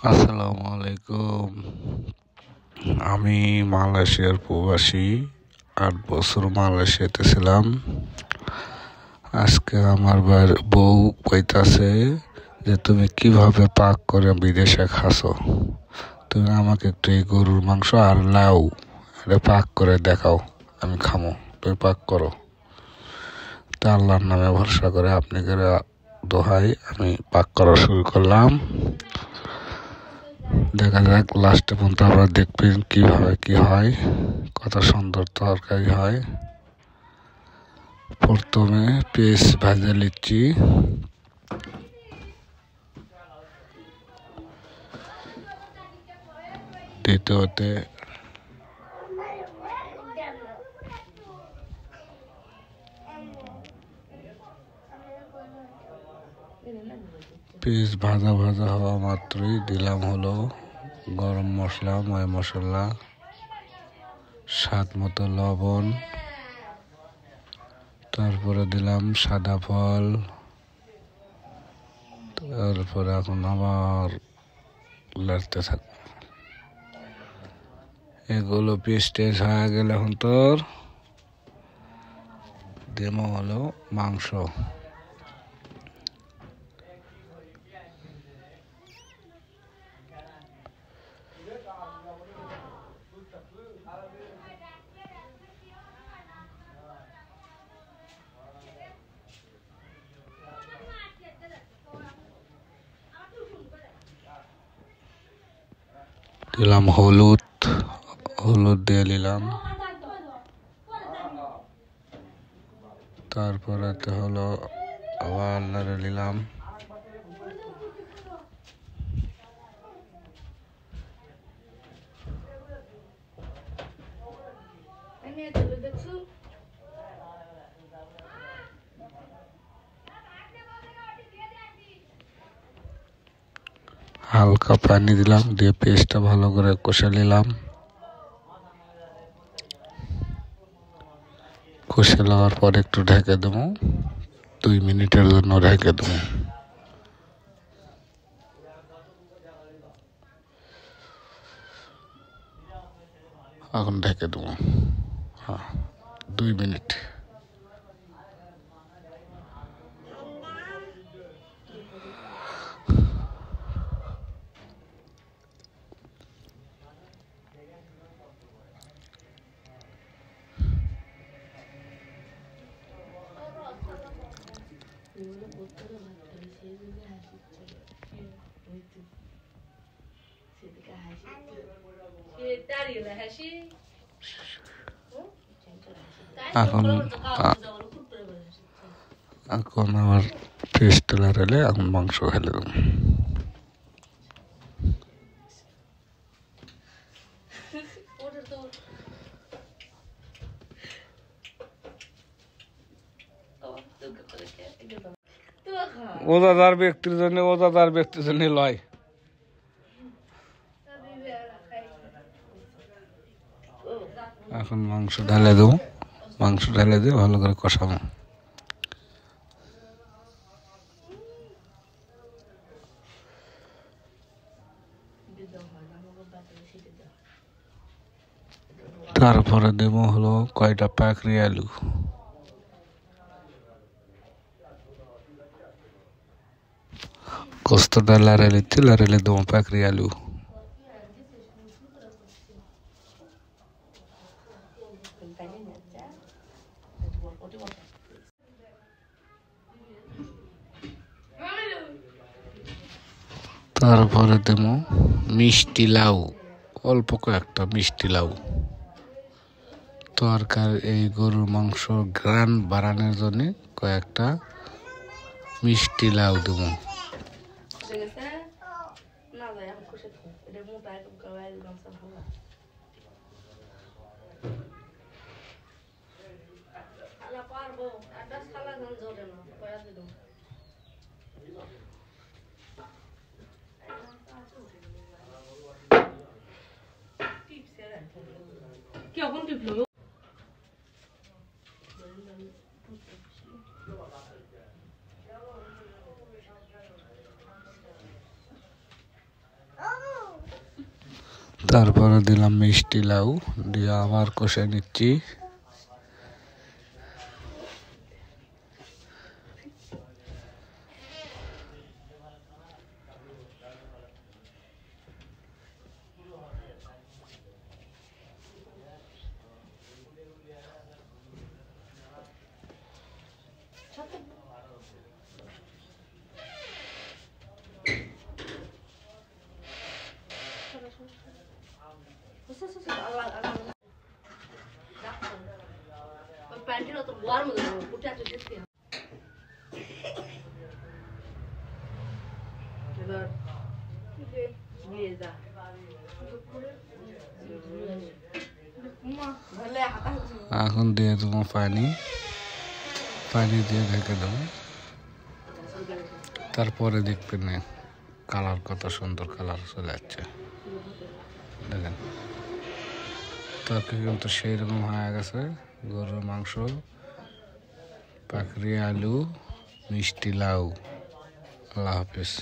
আসসালামু আলাইকুম। আমি মালয়েশিয়ার প্রবাসী, 8 বছর মালয়েশিয়াতে ছিলাম। আজকে আমার বউ কইতাছে যে তুমি কিভাবে পাক করে বিদেশে খাসো, তুমি আমাকে একটু এই গরুর মাংস আর লাউ এটা পাক করে দেখাও, আমি খামো, তুমি পাক করো। তা আল্লাহর নামে ভরসা করে আপনি করে দোহাই আমি পাক করা শুরু করলাম। দেখা যাক লাস্টে পর্যন্ত আপনারা দেখবেন কিভাবে কি হয়, কত সুন্দর তরকারি হয়। প্রথমে পেঁয়াজ ভাজে নিচ্ছি, দ্বিতীয়তে পেঁয়াজ ভাজা ভাজা হওয়া মাত্রই দিলাম হলো গরম মশলা, ময় মশলা, স্বাদ মতো লবণ, তারপরে দিলাম সাদা ফল, তারপরে এখন আবার লাড়তে থাকবো। এগুলো পেস্টেজ হয়ে গেলে এখন তোর দেমো হলো মাংস। দিলাম হলুদ দিয়ে নিলাম, তারপরে হলো আবার নাড়ে নিলাম। হালকা পানি দিলাম, দিয়ে পেস্টটা ভালো করে কষে নিলাম। কষে নেওয়ার পর একটু ঢেকে দেবো, 2 মিনিটের জন্য ঢেকে দেবো। এখন ঢেকে দেবো, হ্যাঁ 2 মিনিট। এখন এখন আমার পেস্ট লাগালে এখন মাংস ফেলে দেবো। ওজাদার ব্যক্তির জন্য লয়। এখন মাংস ঢালে দিয়ে ভালো করে কষাবো। তারপরে দেব হলো কয়টা পাকড়ি আলু, কস্তটা লাড়ালে দেবো পাকড়ি আলু। তারপরে দেব মিষ্টি লাউ, অল্প কয়েকটা মিষ্টি লাউ। তরকারি এই গরুর মাংস গ্রান বাড়ানোর জন্য কয়েকটা মিষ্টি লাউ দেব। তারপরে দিলাম মিষ্টি লাউ, দিয়ে আবার কষে নিচ্ছি। এখন দিয়ে দেবো পানি, পানি দিয়ে ঢেকে দেবো। তারপরে দেখবেন কালার কত সুন্দর কালার চলে যাচ্ছে, দেখেন। তরকারি কিন্তু সেই রকম হয়ে গেছে। গরুর মাংস, পাকড়ি আলু, মিষ্টি লাউ। আল্লাহ হাফিজ।